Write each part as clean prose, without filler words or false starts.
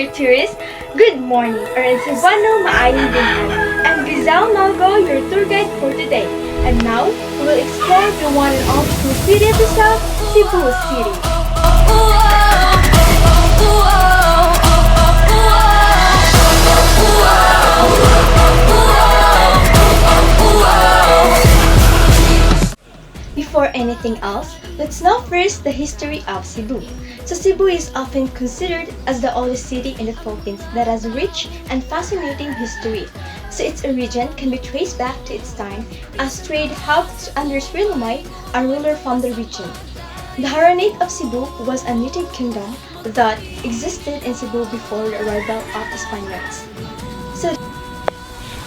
dear tourists, good morning or in Cebuano maayong buhay. I'm Rizal Malgo, your tour guide for today. And now, we will explore the one and only true city of the South, Cebu City. Before anything else, let's know first the history of Cebu. So Cebu is often considered as the oldest city in the Philippines that has a rich and fascinating history. So its origin can be traced back to its time as trade hubs under Sri Lamay, a ruler from the region. The Haranate of Cebu was a native kingdom that existed in Cebu before the arrival of the Spaniards. So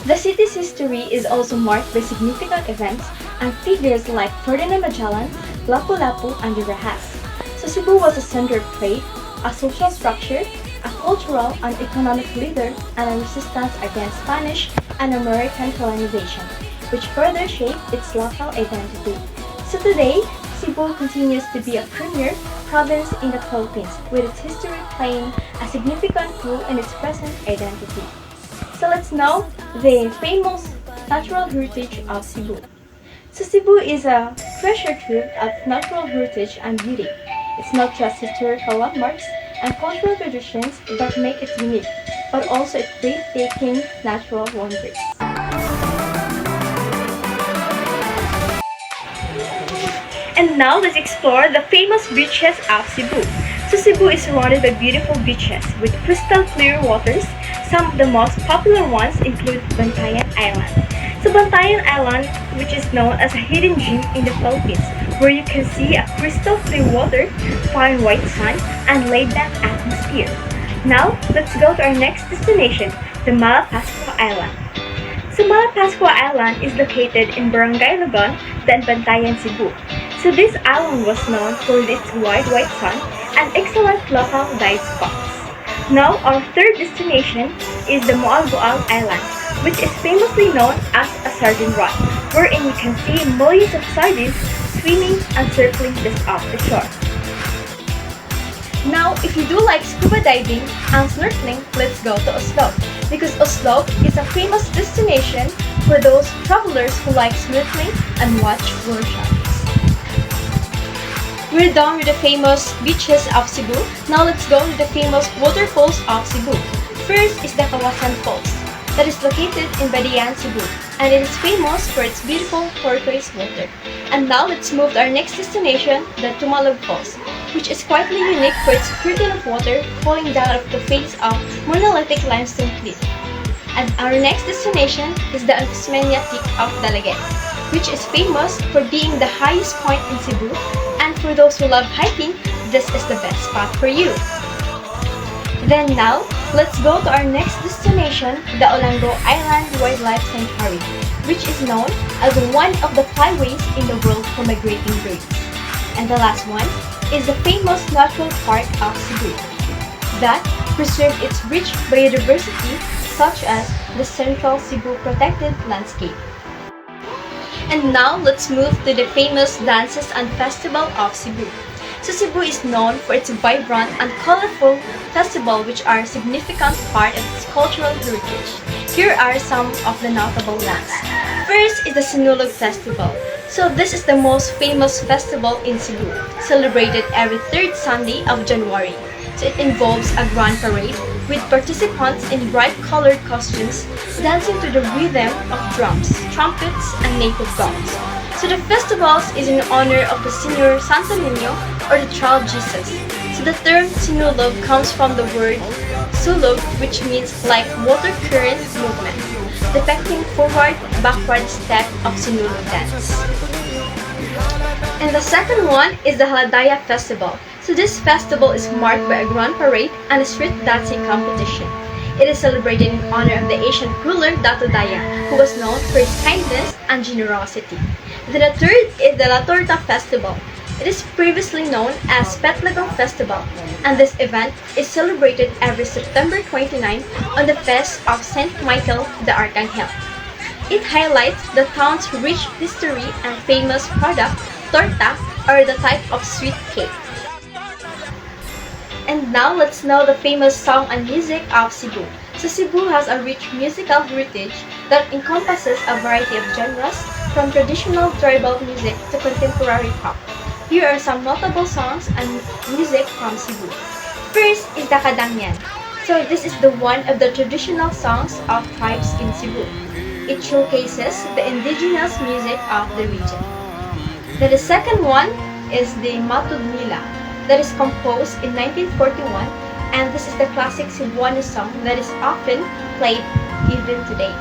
the city's history is also marked by significant events and figures like Ferdinand Magellan, Lapu-Lapu, and the Rahas. So Cebu was a center of trade, a social structure, a cultural and economic leader, and a resistance against Spanish and American colonization, which further shaped its local identity. So today, Cebu continues to be a premier province in the Philippines, with its history playing a significant role in its present identity. So let's know the famous natural heritage of Cebu. So Cebu is a treasure trove of natural heritage and beauty. It's not just historical landmarks and cultural traditions that make it unique, but also its breathtaking natural wonders. And now let's explore the famous beaches of Cebu. So Cebu is surrounded by beautiful beaches with crystal clear waters. Some of the most popular ones include Bantayan Island. So Bantayan Island, which is known as a hidden gem in the Philippines, where you can see a crystal clear water, fine white sun, and laid-back atmosphere. Now, let's go to our next destination, the Malapascua Island. So Malapascua Island is located in Barangay Logon, then Bantayan, Cebu. So this island was known for its wide white sun and excellent local dive spots. Now, our third destination is the Moalboal Island, which is famously known as a sardine rod, wherein you can see millions of sardines swimming and circling just off the shore. Now, if you do like scuba diving and snorkeling, let's go to Oslo, because Oslo is a famous destination for those travelers who like snorkeling and watch whale sharks. We're done with the famous beaches of Cebu. Now let's go to the famous waterfalls of Cebu. First is the Kawasan Falls, that is located in Badian, Cebu, and it is famous for its beautiful turquoise water. And now let's move to our next destination, the Tumalog Falls, which is quietly unique for its curtain of water falling down off the face of monolithic limestone cliff. And our next destination is the Alcosmeña Peak of Dalaguet, which is famous for being the highest point in Cebu, and for those who love hiking, this is the best spot for you. Then now, let's go to our next destination, the Olango Island Wildlife Sanctuary, which is known as one of the flyways in the world for migrating birds. And the last one is the famous Natural Park of Cebu, that preserves its rich biodiversity such as the Central Cebu Protected Landscape. And now, let's move to the famous dances and festival of Cebu. So Cebu is known for its vibrant and colorful festival, which are a significant part of its cultural heritage. Here are some of the notable ones. First is the Sinulog Festival. So this is the most famous festival in Cebu, celebrated every third Sunday of January. So it involves a grand parade with participants in bright colored costumes dancing to the rhythm of drums, trumpets, and native gongs. So the festival is in honor of the Senior Santo Niño, or the child Jesus. So the term Sinulog comes from the word sulog, which means like water current movement, depicting forward-backward step of Sinulog dance. And the second one is the Haladaya Festival. So this festival is marked by a grand parade and a street dancing competition. It is celebrated in honor of the ancient ruler Dato Daya, who was known for his kindness and generosity. Then the third is the La Torta Festival. It is previously known as Petlagong Festival, and this event is celebrated every September 29 on the feast of Saint Michael the Archangel. It highlights the town's rich history and famous product, torta, or the type of sweet cake. And now let's know the famous song and music of Cebu. So Cebu has a rich musical heritage that encompasses a variety of genres, from traditional tribal music to contemporary pop. Here are some notable songs and music from Cebu. First is the Kadangyan. So this is the one of the traditional songs of tribes in Cebu. It showcases the indigenous music of the region. Then the second one is the Matud Nila, that is composed in 1941, and this is the classic Cebuano song that is often played even today.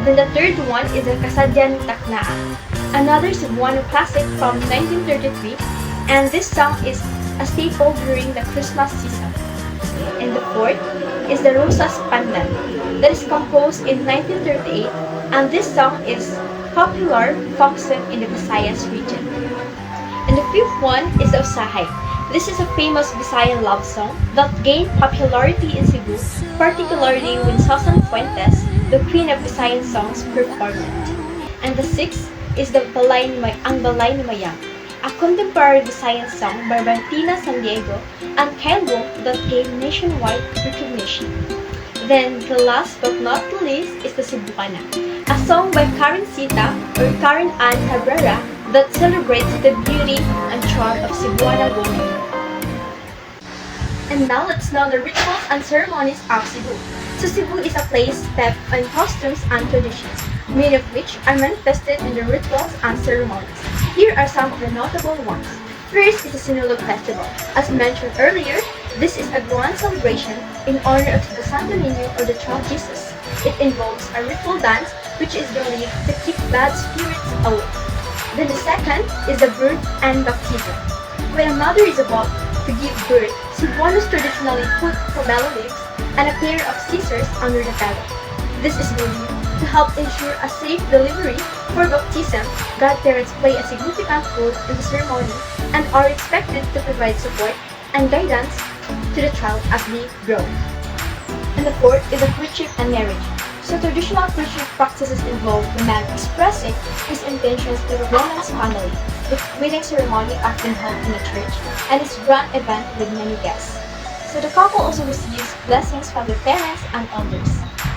Then the third one is the Kasadyan Taknaan, another Cebuano classic from 1933, and this song is a staple during the Christmas season. And the fourth is the Rosas Pandan, that is composed in 1938, and this song is popular folk song in the Visayas region. And the fifth one is the Usahay. This is a famous Visayan love song that gained popularity in Cebu, particularly when Susan Fuentes, the queen of Visayan songs, performed it. And the sixth is the Ang Balay ni Mayang, a contemporary Visayan song by Bertina San Diego and Kyle Wong that gained nationwide recognition. Then the last but not the least is the Cebuana, a song by Karen Sita or Karen Ann Cabrera that celebrates the beauty and charm of Cebuana women. And now let's know the rituals and ceremonies of Cebu. So Cebu is a place steeped in customs and traditions, many of which are manifested in the rituals and ceremonies. Here are some of the notable ones. First is the Sinulog Festival. As mentioned earlier, this is a grand celebration in honor of the Santo Niño or the Child Jesus. It involves a ritual dance which is believed to keep bad spirits away. Then the second is the birth and baptism. When a mother is about to give birth, Cebuanos traditionally put pomelo leaves and a pair of scissors under the belly. This is believed to help ensure a safe delivery. For baptism, godparents play a significant role in the ceremony and are expected to provide support and guidance to the child as they grow. And the fourth is the courtship and marriage. So traditional courtship practices involve the man expressing his intentions to the woman's family. The wedding ceremony often held in a church and is a grand event with many guests. So the couple also receives blessings from their parents and elders.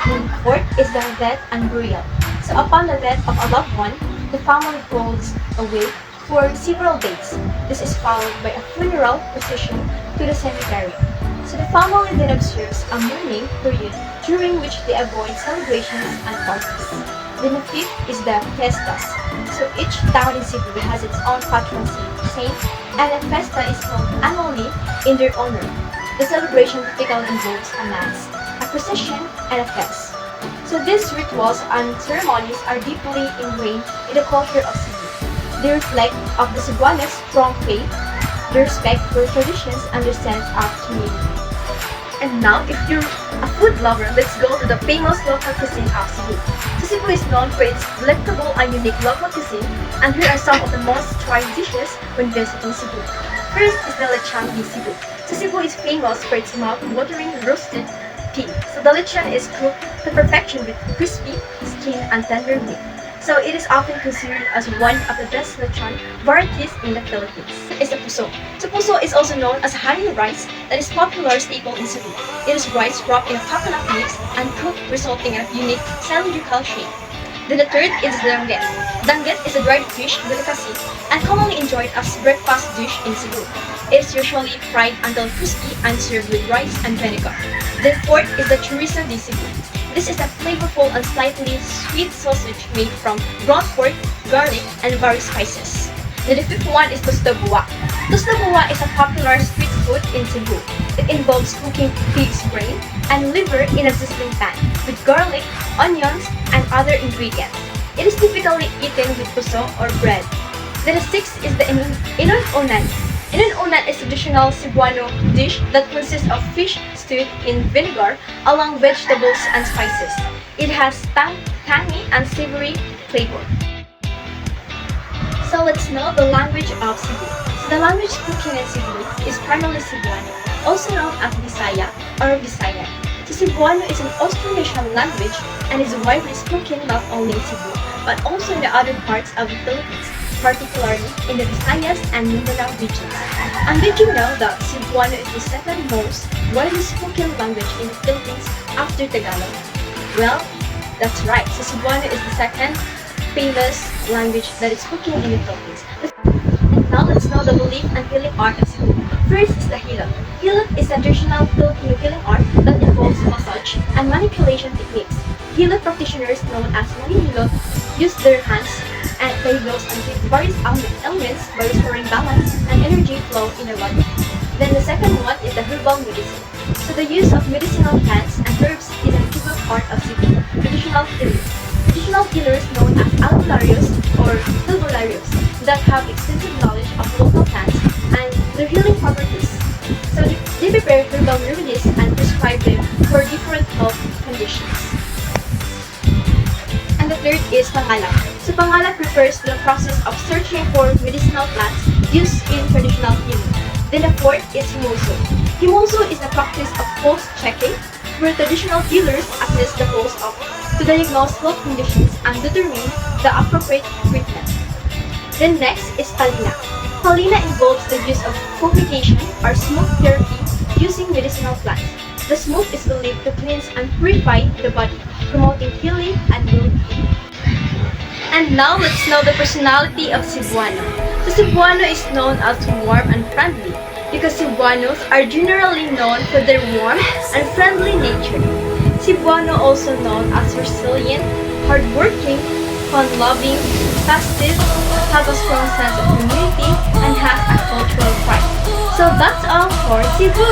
And the fourth is the death and burial. So upon the death of a loved one, the family holds a wake for several days. This is followed by a funeral procession to the cemetery. So the family then observes a mourning period during which they avoid celebrations and parties. Then the fifth is the fiestas. So each town in Cebu has its own patron saint, and a fiesta is held annually in their honor. The celebration typically involves a mass, a procession, and a fest. So these rituals and ceremonies are deeply ingrained in the culture of Cebu. They reflect of the Cebuanos' strong faith, their respect for traditions, and their sense of community. And now, if you're a food lover, let's go to the famous local cuisine of Cebu. So Cebu is known for its delectable and unique local cuisine, and here are some of the most tried dishes when visiting Cebu. First is the lechon di Cebu. So Cebu is famous for its mouth-watering roasted pig. So the lechon is cooked to perfection with crispy skin and tender meat. So it is often considered as one of the best lechon varieties in the Philippines. Is the puso. So puso is also known as honey rice that is popular staple in Cebu. It is rice wrapped in a coconut mix and cooked, resulting in a unique cylindrical shape. Then the third is danggit. Danggit is a dried fish delicacy and commonly enjoyed as breakfast dish in Cebu. It is usually fried until crispy and served with rice and vinegar. Then fourth is the chorizo di Cebu. This is a flavorful and slightly sweet sausage made from ground pork, garlic, and various spices. Then the fifth one is tosto buwa. Tosto buwa is a popular street food in Cebu. It involves cooking pig's brain and liver in a sizzling pan with garlic, onions, and other ingredients. It is typically eaten with puso or bread. Then the sixth is the inon onan. Inon onan is a traditional Cebuano dish that consists of fish stewed in vinegar along vegetables and spices. It has tangy and savory flavor. So let's know the language of Cebu. So the language spoken in Cebu is primarily Cebuano, also known as Bisaya or Visayan. So Cebuano is an Austronesian language and is widely spoken not only in Cebu but also in the other parts of the Philippines. particularly in the Visayas and Mindanao regions. And did you know that Cebuano is the second most widely spoken language in the Philippines after Tagalog? Well, that's right. So Cebuano is the second famous language that is spoken in the Philippines. And now let's know the belief and healing art of Cebu. First is the hilot. Hilot is a traditional Filipino healing art that involves massage and manipulation techniques. Hilot practitioners known as manihilot use their hands and play blows and treat various ailments by restoring balance and energy flow in the body. Then the second one is the herbal medicine. So the use of medicinal plants and herbs is an integral part of Cebu traditional healing. Traditional healers known as albularyo's or herbularios that have extensive knowledge of local plants and their healing properties. So they prepare herbal remedies and prescribe them for different health conditions. And the third is pangalap. So pangalap refers to the process of searching for medicinal plants used in traditional healing. Then the fourth is himoso. Himoso is the practice of pulse checking, where traditional healers assess the pulse to diagnose health conditions and determine the appropriate treatment. Then next is palina. Palina involves the use of fumigation or smoke therapy using medicinal plants. The smoke is believed to cleanse and purify the body, promoting healing and well-being. And now let's know the personality of Cebuano. The Cebuano is known as warm and friendly because Cebuanos are generally known for their warm and friendly nature. Cebuano also known as resilient, hardworking, fun-loving, festive, have a strong sense of community, and has a cultural pride. So that's all for Cebu!